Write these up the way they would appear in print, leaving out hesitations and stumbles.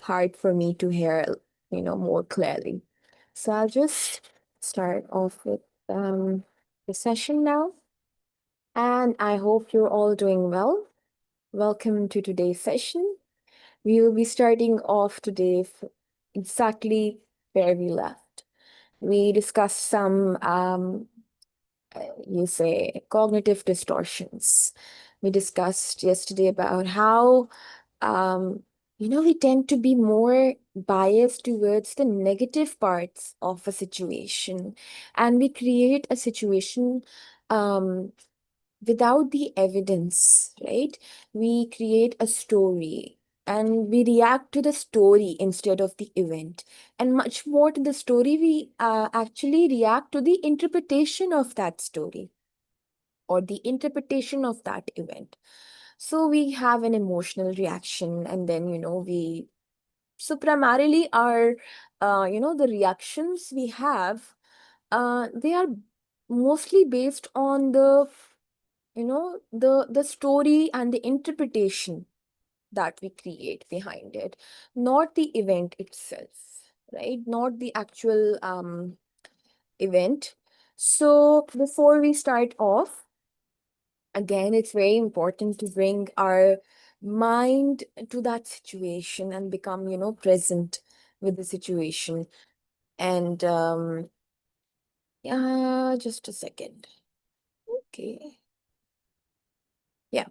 hard for me to hear, more clearly. So I'll just start off with the session now. And I hope you're all doing well. Welcome to today's session. We will be starting off today exactly where we left. We discussed some, you say, cognitive distortions. We discussed yesterday about how, um, we tend to be more biased towards the negative parts of a situation, and we create a situation without the evidence, right? We create a story and we react to the story instead of the event. And much more to the story, we actually react to the interpretation of that story or the interpretation of that event. So we have an emotional reaction, and then, so primarily our, the reactions we have, they are mostly based on the story and the interpretation that we create behind it, not the event itself, right? Not the actual event. So before we start off, again, it's very important to bring our mind to that situation and become, present with the situation. And yeah, just a second. Okay. Yeah.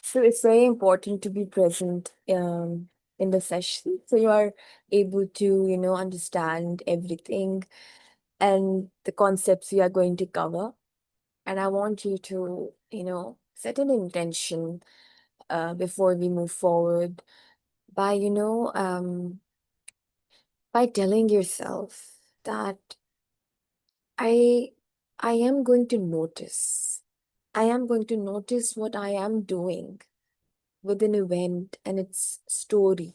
So it's very important to be present in the session. So you are able to, understand everything and the concepts we are going to cover. And I want you to, set an intention before we move forward by, by telling yourself that I I am going to notice. I am going to notice what I am doing with an event and its story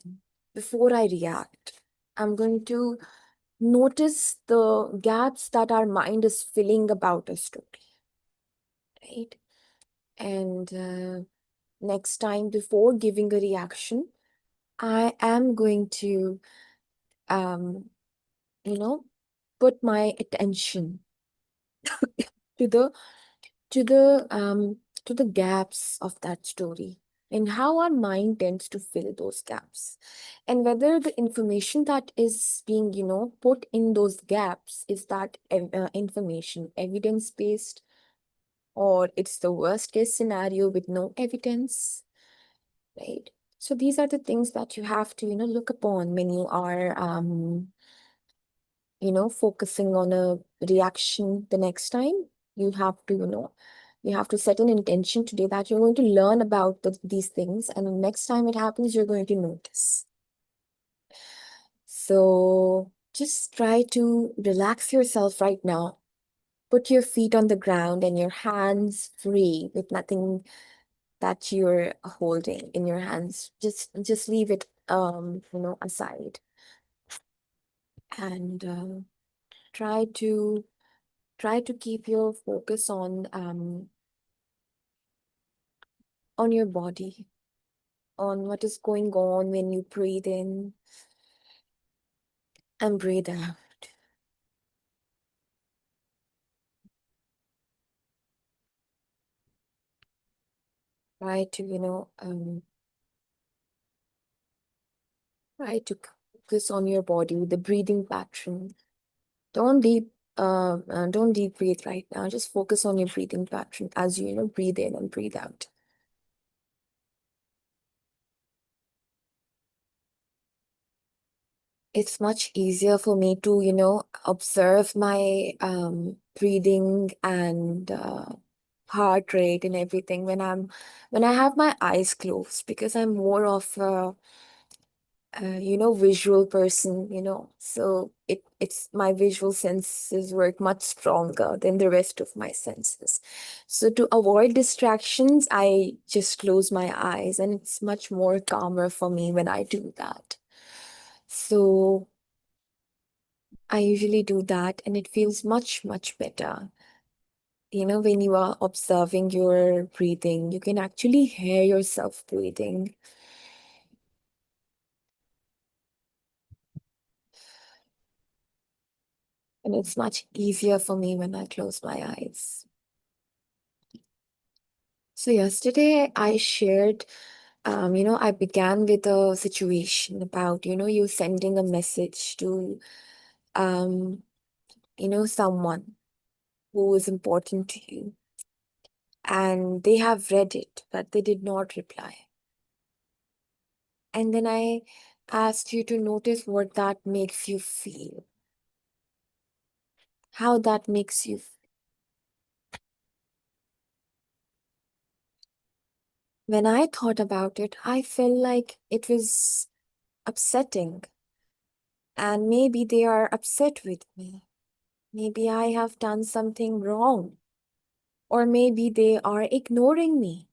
before I react. I'm going to notice the gaps that our mind is filling about a story, right? And next time, before giving a reaction, I am going to, um, you know, put my attention to the to the um to the gaps of that story and how our mind tends to fill those gaps, and whether the information that is being put in those gaps is that information evidence based, or it's the worst case scenario with no evidence, right? So these are the things that you have to look upon when you are focusing on a reaction the next time. You have to, you have to set an intention today that you're going to learn about these things, and the next time it happens, you're going to notice. So just try to relax yourself right now. Put your feet on the ground and your hands free with nothing that you're holding in your hands. Just leave it aside, and try to keep your focus on your body, on what is going on when you breathe in and breathe out. Try to, try to focus on your body, the breathing pattern. Don't deep, don't deep breathe right now. Just focus on your breathing pattern as you, breathe in and breathe out. It's much easier for me to, observe my breathing and heart rate and everything when I have my eyes closed, because I'm more of a visual person, so it's my visual senses work much stronger than the rest of my senses. So to avoid distractions, I just close my eyes, and it's much more calmer for me when I do that. So I usually do that, and it feels much, much better. When you are observing your breathing, you can actually hear yourself breathing. And it's much easier for me when I close my eyes. So yesterday I shared, I began with a situation about, you sending a message to, um, someone who is important to you. And they have read it, but they did not reply. And then I asked you to notice what that makes you feel, how that makes you feel. When I thought about it, I felt like it was upsetting. And maybe they are upset with me. Maybe I have done something wrong. Or maybe they are ignoring me.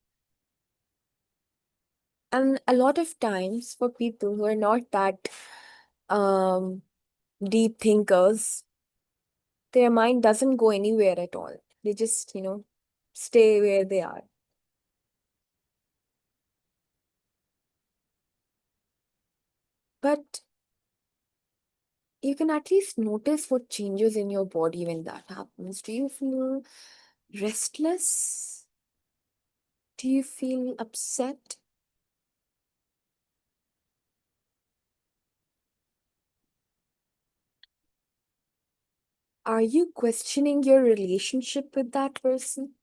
And a lot of times, for people who are not that um, deep thinkers, their mind doesn't go anywhere at all. They just, stay where they are. But you can at least notice what changes in your body when that happens. Do you feel restless? Do you feel upset? Are you questioning your relationship with that person?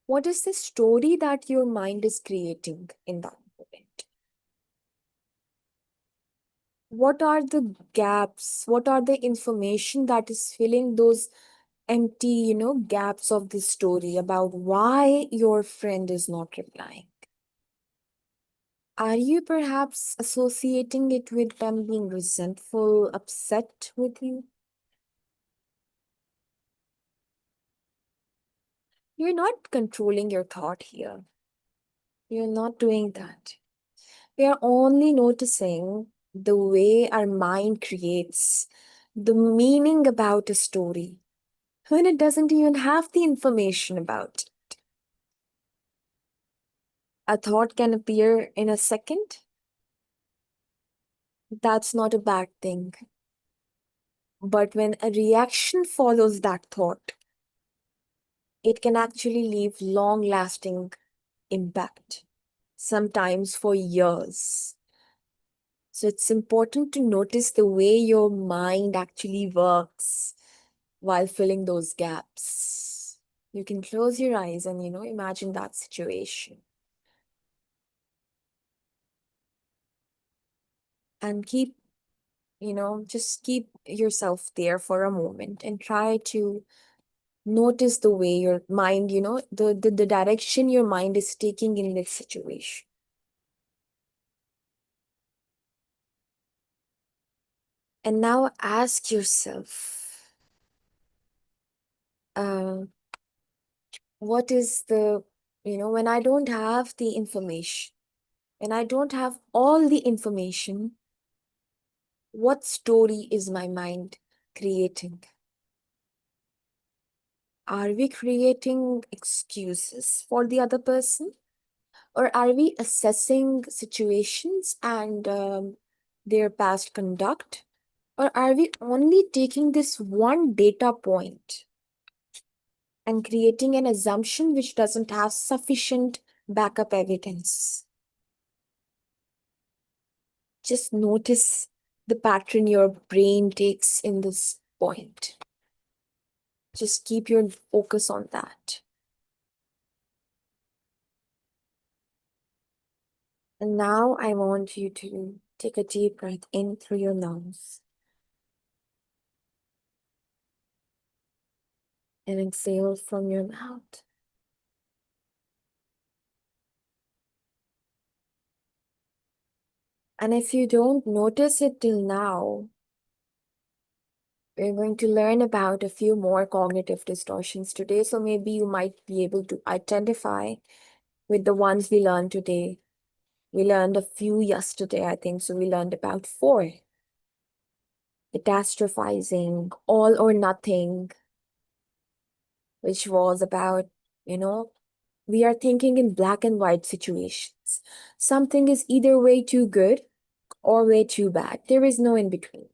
What is the story that your mind is creating in that moment? What are the gaps? What are the information that is filling those empty, gaps of the story about why your friend is not replying? Are you perhaps associating it with them being resentful, upset with you? You're not controlling your thought here. You're not doing that. We are only noticing the way our mind creates the meaning about a story when it doesn't even have the information about it. A thought can appear in a second. That's not a bad thing. But when a reaction follows that thought, it can actually leave long lasting impact, sometimes for years. So it's important to notice the way your mind actually works while filling those gaps. You can close your eyes and, imagine that situation. And just keep yourself there for a moment and try to notice the way your mind, the direction your mind is taking in this situation. And now ask yourself, uh, what is when I don't have the information, when I don't have all the information, what story is my mind creating? Are we creating excuses for the other person? Or are we assessing situations and their past conduct? Or are we only taking this one data point and creating an assumption which doesn't have sufficient backup evidence? Just notice the pattern your brain takes in this point. Just keep your focus on that. And now I want you to take a deep breath in through your nose and exhale from your mouth. And if you don't notice it till now, we're going to learn about a few more cognitive distortions today. So maybe you might be able to identify with the ones we learned today. We learned a few yesterday, I think. So we learned about 4. Catastrophizing, all or nothing, which was about, we are thinking in black and white situations. Something is either way too good or way too bad. There is no in between.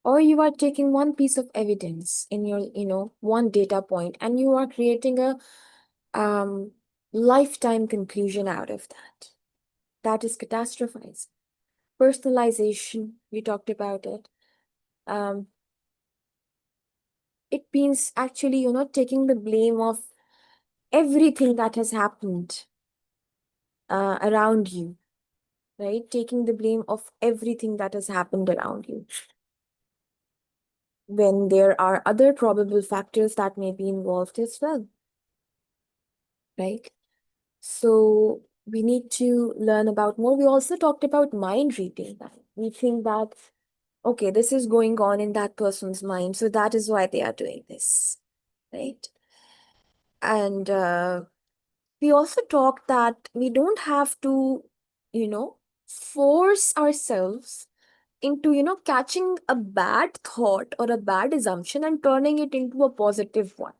Or you are taking one piece of evidence in your, one data point, and you are creating a um, lifetime conclusion out of that. That is catastrophizing. Personalization, we talked about it. Um, it means actually, taking the blame of everything that has happened around you, right? Taking the blame of everything that has happened around you, when there are other probable factors that may be involved as well, right? So we need to learn about more. We also talked about mind reading. We think that, okay, this is going on in that person's mind, so that is why they are doing this, right? And we also talked that we don't have to, force ourselves into, catching a bad thought or a bad assumption and turning it into a positive one.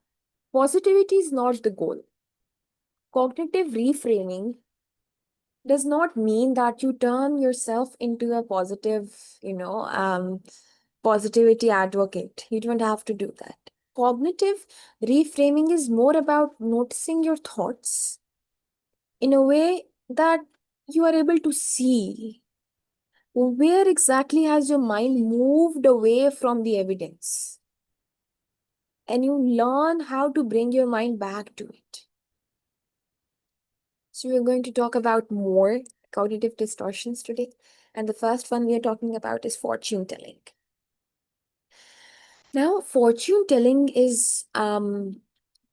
Positivity is not the goal. Cognitive reframing does not mean that you turn yourself into a positive, positivity advocate. You don't have to do that. Cognitive reframing is more about noticing your thoughts in a way that you are able to see where exactly has your mind moved away from the evidence, and you learn how to bring your mind back to it. So we're going to talk about more cognitive distortions today. And the first one we are talking about is fortune telling. Now, fortune telling is when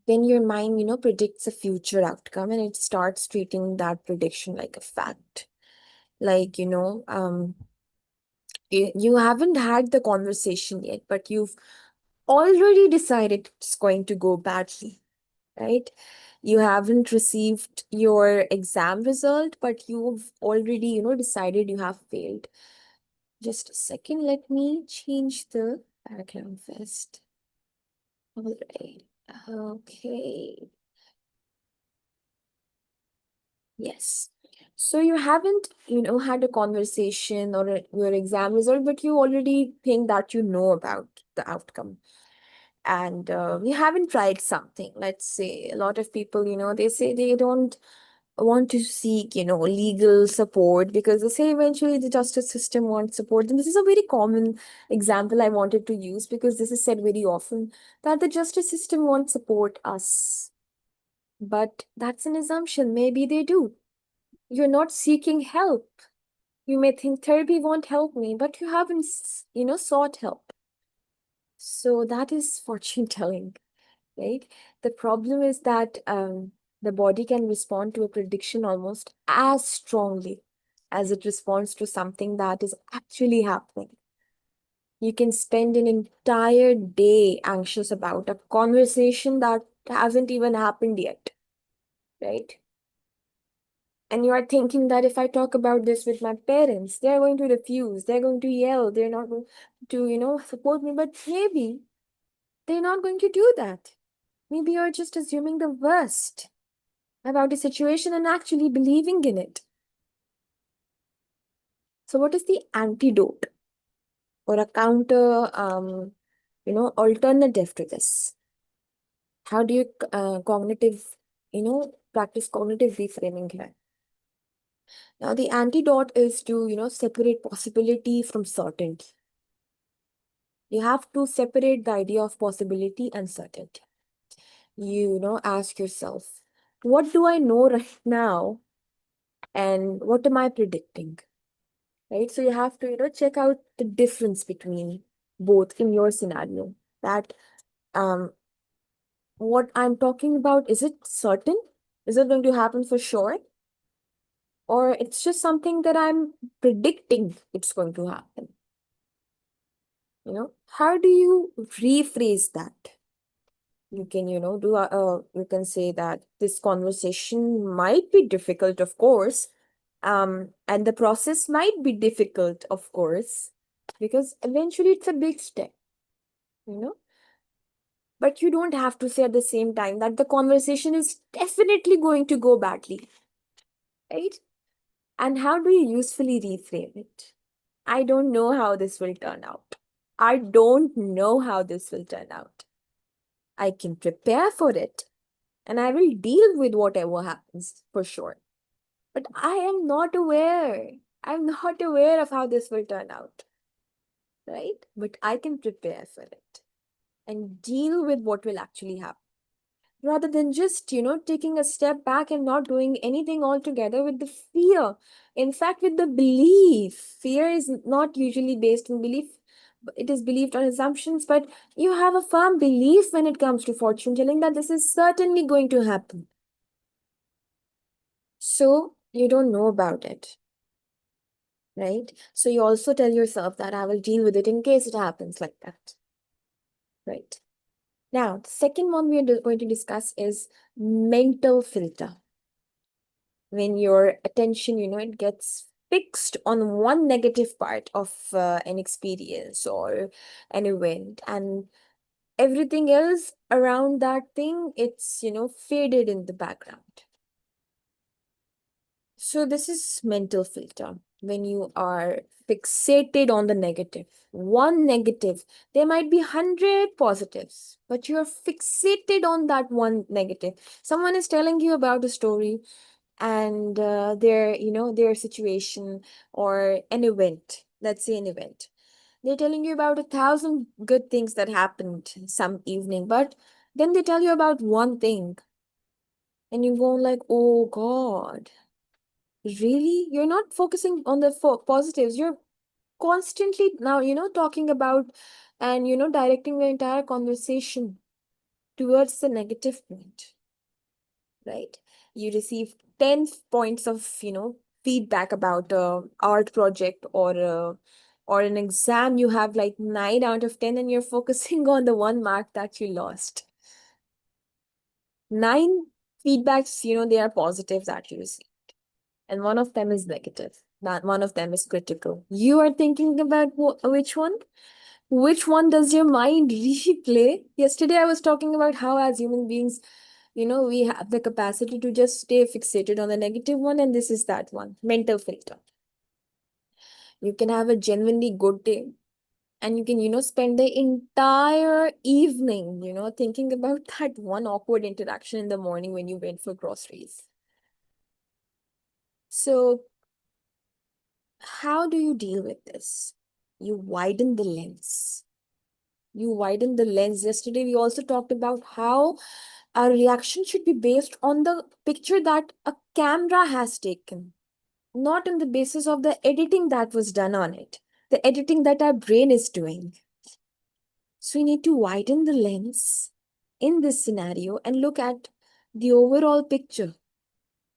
your mind, predicts a future outcome and it starts treating that prediction like a fact. Like, you haven't had the conversation yet, but you've already decided it's going to go badly, right? You haven't received your exam result, but you've already, decided you have failed. Just a second, let me change the background first. All right. Okay. Yes. So you haven't, had a conversation or your exam result, but you already think that you know about the outcome. And you haven't tried something. Let's say a lot of people, they say they don't want to seek, legal support because they say eventually the justice system wants support. And this is a very common example I wanted to use because this is said very often, that the justice system won't support us. But that's an assumption. Maybe they do. You're not seeking help. You may think therapy won't help me, but you haven't, sought help. So that is fortune telling, right? The problem is that the body can respond to a prediction almost as strongly as it responds to something that is actually happening. You can spend an entire day anxious about a conversation that hasn't even happened yet, right? And you are thinking that if I talk about this with my parents, they're going to refuse, they're going to yell, they're not going to, support me. But maybe they're not going to do that. Maybe you're just assuming the worst about a situation and actually believing in it. So what is the antidote or a counter, alternative to this? How do you practice cognitive reframing here? Now, the antidote is to, separate possibility from certainty. You have to separate the idea of possibility and certainty. Ask yourself, what do I know right now and what am I predicting? Right? So you have to, check out the difference between both in your scenario. That what I'm talking about, is it certain? Is it going to happen for sure? Or it's just something that I'm predicting it's going to happen? How do you rephrase that? You can, you can say that this conversation might be difficult, of course, and the process might be difficult, of course, because eventually it's a big step, you know. But you don't have to say at the same time that the conversation is definitely going to go badly, right? And how do you usefully reframe it? I don't know how this will turn out. I don't know how this will turn out. I can prepare for it and I will deal with whatever happens for sure. But I am not aware. I'm not aware of how this will turn out, right? But I can prepare for it and deal with what will actually happen rather than just, taking a step back and not doing anything altogether with the fear. In fact, with the belief. Fear is not usually based on belief. It is believed on assumptions, but you have a firm belief when it comes to fortune telling that this is certainly going to happen. So you don't know about it, right? So you also tell yourself that I will deal with it in case it happens like that, right? Now, the second one we are going to discuss is mental filter. When your attention, it gets fixed on one negative part of an experience or an event, and everything else around that thing, it's, faded in the background. So this is mental filter. When you are fixated on the negative, one negative, there might be 100 positives, but you're fixated on that one negative. Someone is telling you about a story and their situation or an event. Let's say an event. They're telling you about 1,000 good things that happened some evening, but then they tell you about one thing, and you go like, oh God. Really? You're not focusing on the positives. You're constantly now, talking about and, directing the entire conversation towards the negative point, right? You receive 10 points of, feedback about a art project or an exam. You have like 9 out of 10 and you're focusing on the 1 mark that you lost. 9 feedbacks, they are positive that you receive. And one of them is negative. That one of them is critical. You are thinking about which one? Which one does your mind replay? Yesterday, I was talking about how, as human beings, we have the capacity to just stay fixated on the negative one, and this is that one mental filter. You can have a genuinely good day, and you can, spend the entire evening, thinking about that one awkward interaction in the morning when you went for groceries. So, how do you deal with this? You widen the lens. You widen the lens. Yesterday, we also talked about how our reaction should be based on the picture that a camera has taken, not on the basis of the editing that was done on it, the editing that our brain is doing. So we need to widen the lens in this scenario and look at the overall picture,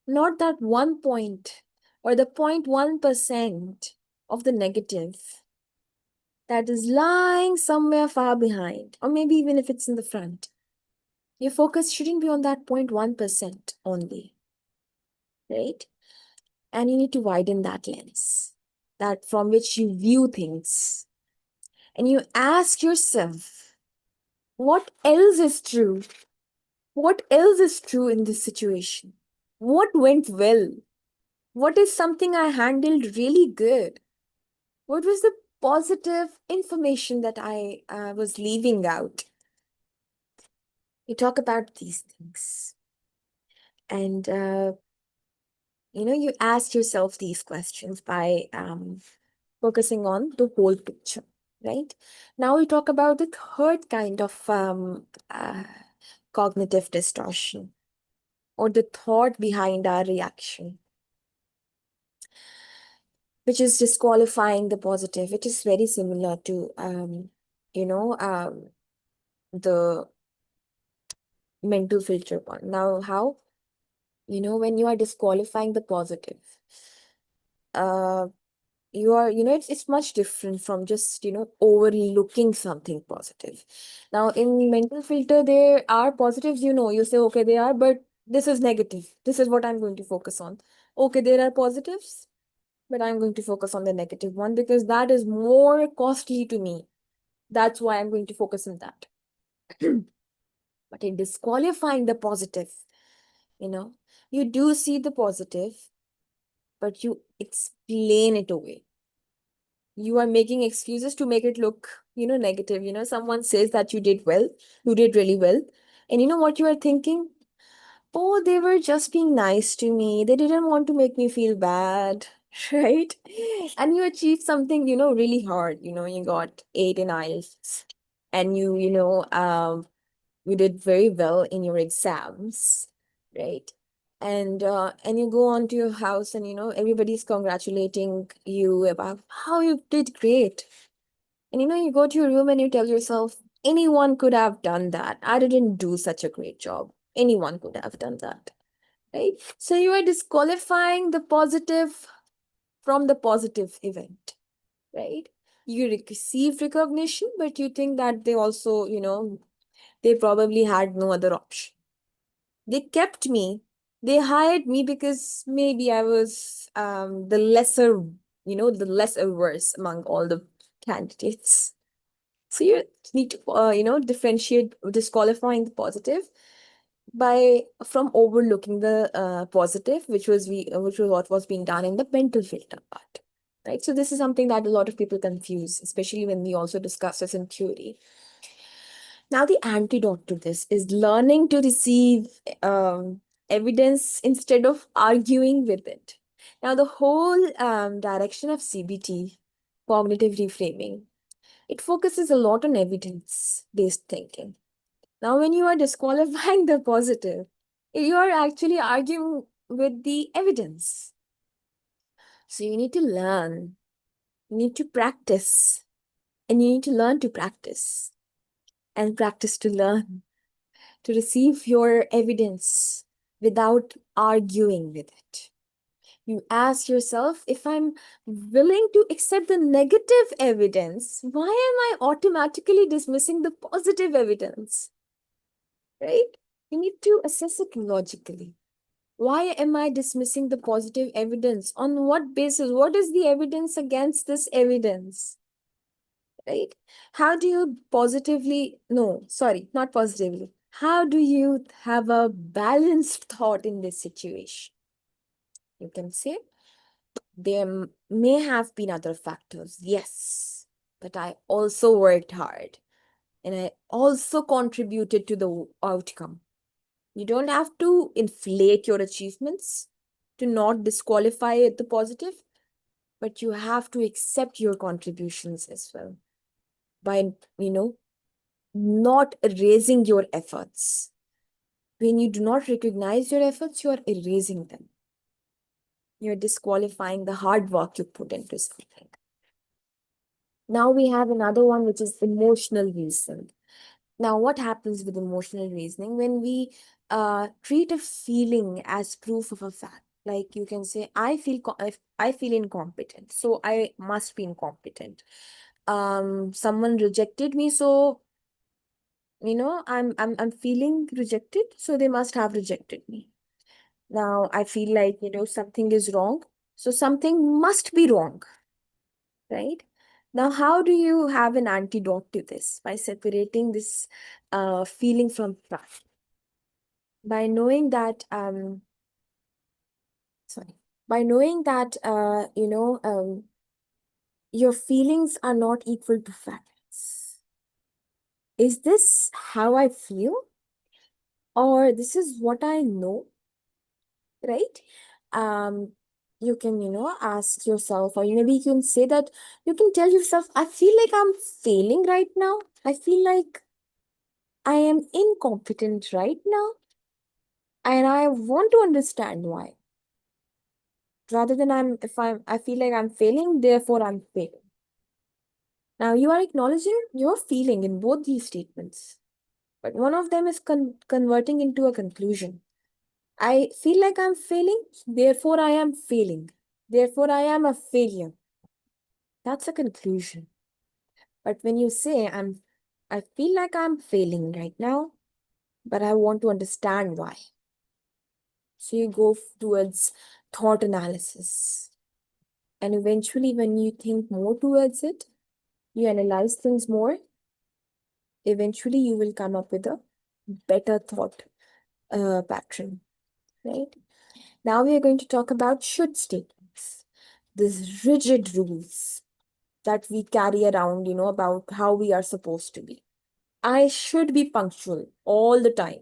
not that 1 point or the 0.1% of the negative that is lying somewhere far behind, or maybe even if it's in the front. Your focus shouldn't be on that 0.1% only, right? And you need to widen that lens, that from which you view things. And you ask yourself, what else is true? What else is true in this situation? What went well? What is something I handled really good? What was the positive information that I was leaving out? You talk about these things. And, you ask yourself these questions by focusing on the whole picture, right? Now we talk about the third kind of cognitive distortion or the thought behind our reaction, which is disqualifying the positive. It is very similar to, the mental filter one. Now, how? When you are disqualifying the positive, uh, you are, it's much different from just, overlooking something positive. Now, in mental filter, there are positives, you say, okay, they are, but this is negative. This is what I'm going to focus on. Okay, there are positives, but I'm going to focus on the negative one because that is more costly to me. That's why I'm going to focus on that. But in disqualifying the positive, you do see the positive, but you explain it away. You are making excuses to make it look, negative. Someone says that you did well, you did really well. And you know what you are thinking? Oh, they were just being nice to me. They didn't want to make me feel bad, right? And you achieved something, really hard. You got 8 in IELTS, and you did very well in your exams, right? And you go on to your house, and everybody's congratulating you about how you did great. And you go to your room and you tell yourself, anyone could have done that. I didn't do such a great job. Anyone could have done that, right? So you are disqualifying the positive from the positive event, right? You received recognition, but you think that they also, they probably had no other option. They kept me. They hired me because maybe I was the lesser, the lesser worse among all the candidates. So you need to, differentiate disqualifying the positive by from overlooking the positive, which was what was being done in the mental filter part, right? So this is something that a lot of people confuse, especially when we also discuss this in theory. Now, the antidote to this is learning to receive evidence instead of arguing with it. Now, the whole direction of CBT, cognitive reframing, it focuses a lot on evidence-based thinking. Now, when you are disqualifying the positive, you are actually arguing with the evidence. So you need to learn, you need to practice, and you need to learn to practice and practice to learn, to receive your evidence without arguing with it. You ask yourself, if I'm willing to accept the negative evidence, why am I automatically dismissing the positive evidence? Right? You need to assess it logically. Why am I dismissing the positive evidence? On what basis? What is the evidence against this evidence? Right? How do you not positively. How do you have a balanced thought in this situation? You can say, there may have been other factors, yes, but I also worked hard and I also contributed to the outcome. You don't have to inflate your achievements to not disqualify the positive, but you have to accept your contributions as well by, not erasing your efforts. When you do not recognize your efforts, you are erasing them. You're disqualifying the hard work you put into something. Now we have another one, which is emotional reasoning. Now, what happens with emotional reasoning when we treat a feeling as proof of a fact? Like you can say, I feel incompetent, so I must be incompetent. Someone rejected me, so I'm feeling rejected, so they must have rejected me. Now I feel like something is wrong, so something must be wrong, right? Now, how do you have an antidote to this? By separating this feeling from fact. By knowing that, sorry, by knowing that, your feelings are not equal to facts. Is this how I feel? Or this is what I know, right? Um, you can, ask yourself, or maybe you can say that, you can tell yourself, I feel like I'm failing right now. I feel like I am incompetent right now, and I want to understand why. Rather than I feel like I'm failing, therefore I'm failing. Now you are acknowledging your feeling in both these statements, but one of them is converting into a conclusion. I feel like I'm failing, therefore I am failing. Therefore I am a failure. That's a conclusion. But when you say I feel like I'm failing right now, but I want to understand why. So you go towards thought analysis. And eventually, when you think more towards it, you analyze things more, eventually you will come up with a better thought pattern, right? Now we are going to talk about should statements. these rigid rules that we carry around, about how we are supposed to be. I should be punctual all the time.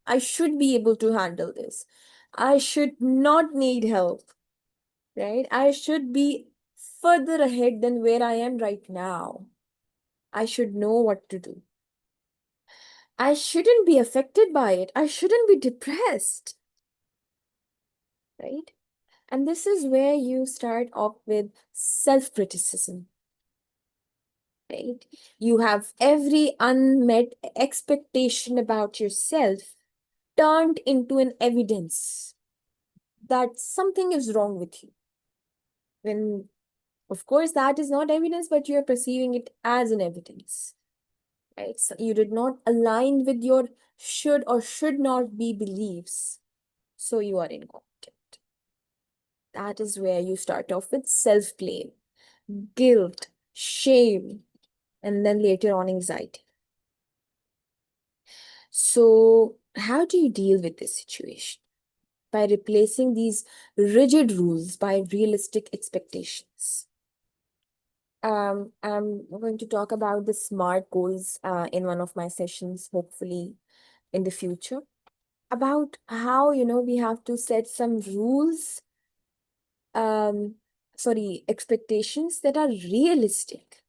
I should be able to handle this. I should not need help, right? I should be further ahead than where I am right now. I should know what to do. I shouldn't be affected by it. I shouldn't be depressed, right? And this is where you start off with self-criticism, right? You have every unmet expectation about yourself turned into an evidence that something is wrong with you. When, of course, that is not evidence, but you are perceiving it as an evidence, right? So you did not align with your should or should not be beliefs, so you are incompetent. That is where you start off with self-blame, guilt, shame, and then later on anxiety. So, how do you deal with this situation? By replacing these rigid rules by realistic expectations. I'm going to talk about the SMART goals in one of my sessions, hopefully in the future, about how, we have to set some rules, expectations that are realistic,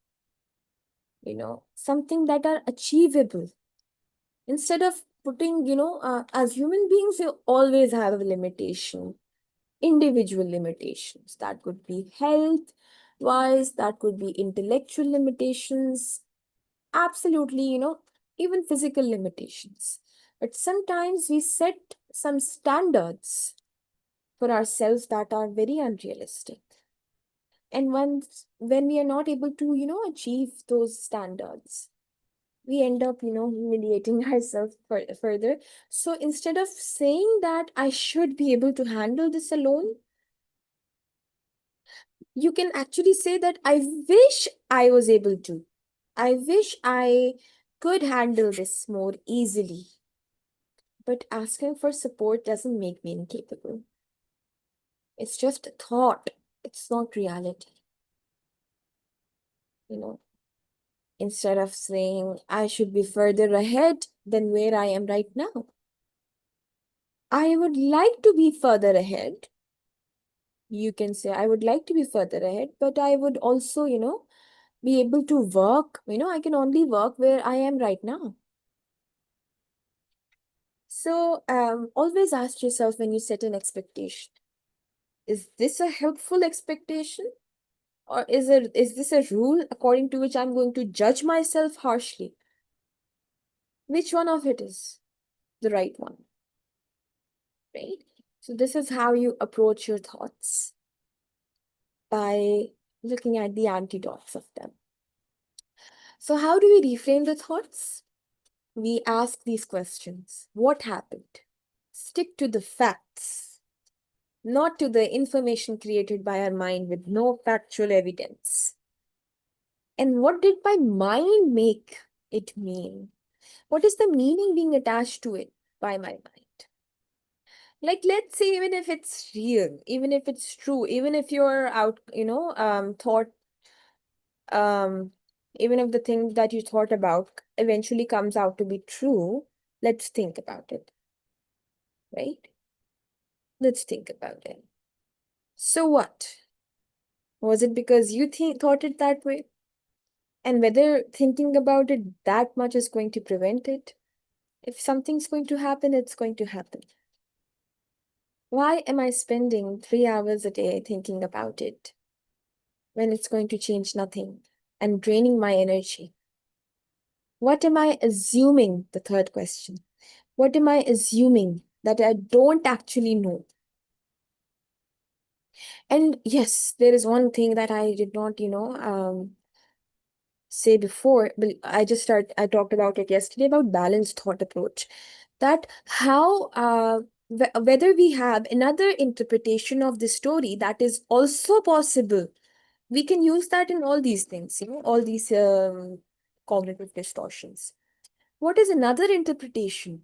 something that are achievable. Instead of putting, as human beings, we always have a limitation, individual limitations. That could be health wise, that could be intellectual limitations, absolutely, even physical limitations. But sometimes we set some standards for ourselves that are very unrealistic. And when we are not able to, achieve those standards, we end up, humiliating ourselves further. So instead of saying that I should be able to handle this alone, you can actually say that I wish I was able to. I wish I could handle this more easily. But asking for support doesn't make me incapable. It's just a thought. It's not reality. You know, instead of saying I should be further ahead than where I am right now. I would like to be further ahead. You can say, I would like to be further ahead, but I would also, be able to work. I can only work where I am right now. So always ask yourself when you set an expectation, is this a helpful expectation? Or is this a rule according to which I'm going to judge myself harshly? Which one of it is the right one, right? So this is how you approach your thoughts, by looking at the antidotes of them. So how do we reframe the thoughts? We ask these questions. What happened? Stick to the facts, not to the information created by our mind with no factual evidence. And what did my mind make it mean? What is the meaning being attached to it by my mind? Like, let's say, even if it's real, even if it's true, even if you're out, thought, um, even if the thing that you thought about eventually comes out to be true, let's think about it, right? Let's think about it. So what? Was it because you thought it that way? And whether thinking about it that much is going to prevent it? If something's going to happen, it's going to happen. Why am I spending 3 hours a day thinking about it when it's going to change nothing and draining my energy? What am I assuming? The third question. What am I assuming that I don't actually know? And yes, there is one thing that I did not, say before, but I talked about it yesterday, about balanced thought approach. That how, whether we have another interpretation of the story that is also possible, we can use that in all these things, all these cognitive distortions. What is another interpretation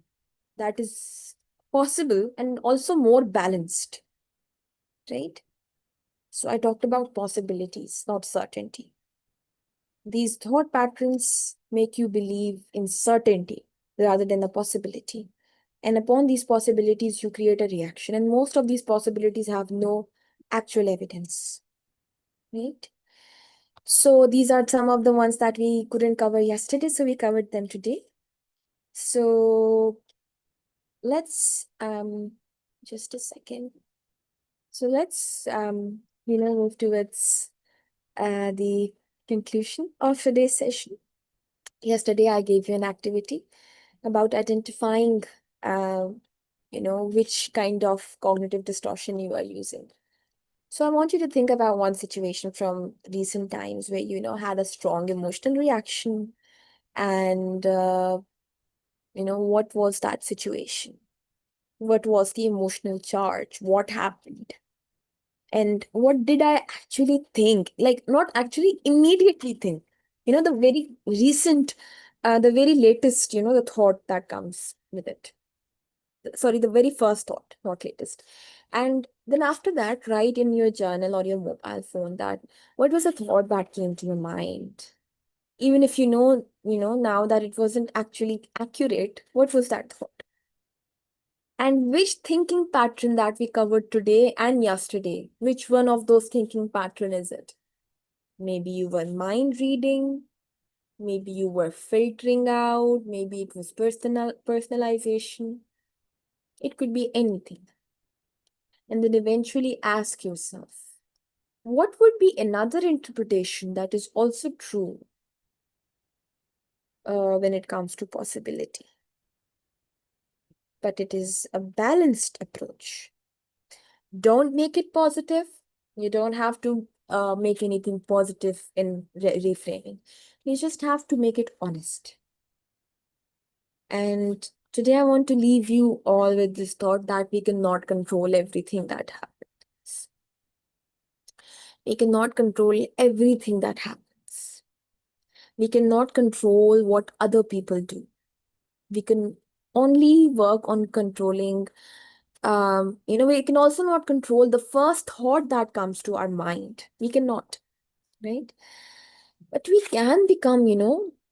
that is possible and also more balanced, right? So I talked about possibilities, not certainty. These thought patterns make you believe in certainty rather than the possibility. And upon these possibilities, you create a reaction. And most of these possibilities have no actual evidence, right? So these are some of the ones that we couldn't cover yesterday, so we covered them today. So let's just a second. So let's move towards the conclusion of today's session. Yesterday I gave you an activity about identifying uh, which kind of cognitive distortion you are using. So I want you to think about one situation from recent times where had a strong emotional reaction, and what was that situation? What was the emotional charge? What happened? And what did I actually think? Like, not actually immediately think. The very recent, the very latest, the thought that comes with it. Sorry, the very first thought, not latest. And then after that, write in your journal or your mobile phone that what was a thought that came to your mind? Even if now that it wasn't actually accurate, what was that thought? And which thinking pattern that we covered today and yesterday, which one of those thinking pattern is it? Maybe you were mind reading, maybe you were filtering out, maybe it was personalization. It could be anything. And then eventually ask yourself, what would be another interpretation that is also true when it comes to possibility? But it is a balanced approach. Don't make it positive. You don't have to make anything positive in reframing. You just have to make it honest. And today I want to leave you all with this thought that we cannot control everything that happens. We cannot control everything that happens. We cannot control what other people do. We can only work on controlling, we can also not control the first thought that comes to our mind. We cannot, right? But we can become,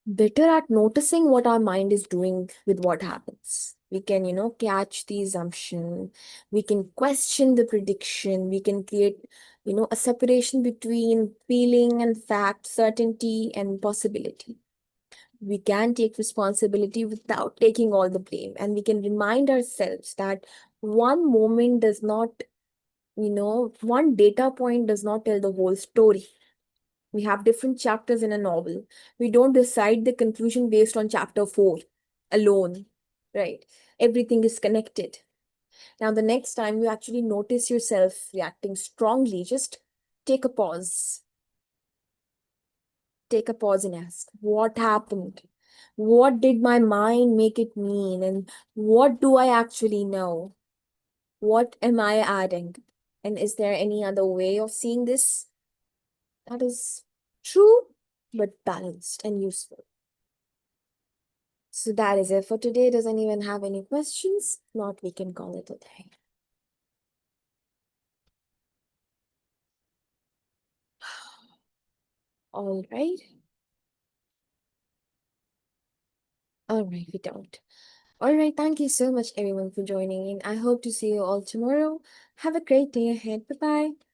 better at noticing what our mind is doing with what happens. We can, catch the assumption. We can question the prediction. We can create, a separation between feeling and fact, certainty and possibility. We can take responsibility without taking all the blame. And we can remind ourselves that one moment does not, one data point does not tell the whole story. We have different chapters in a novel. We don't decide the conclusion based on chapter 4 alone, right? Everything is connected. Now, the next time you actually notice yourself reacting strongly, just take a pause. Take a pause and ask, what happened? What did my mind make it mean? And what do I actually know? What am I adding? And is there any other way of seeing this that is true but balanced and useful? So that is it for today. Does anyone have any questions? If not, we can call it a day. All right. All right, we don't. All right, thank you so much, everyone, for joining in. I hope to see you all tomorrow. Have a great day ahead. Bye-bye.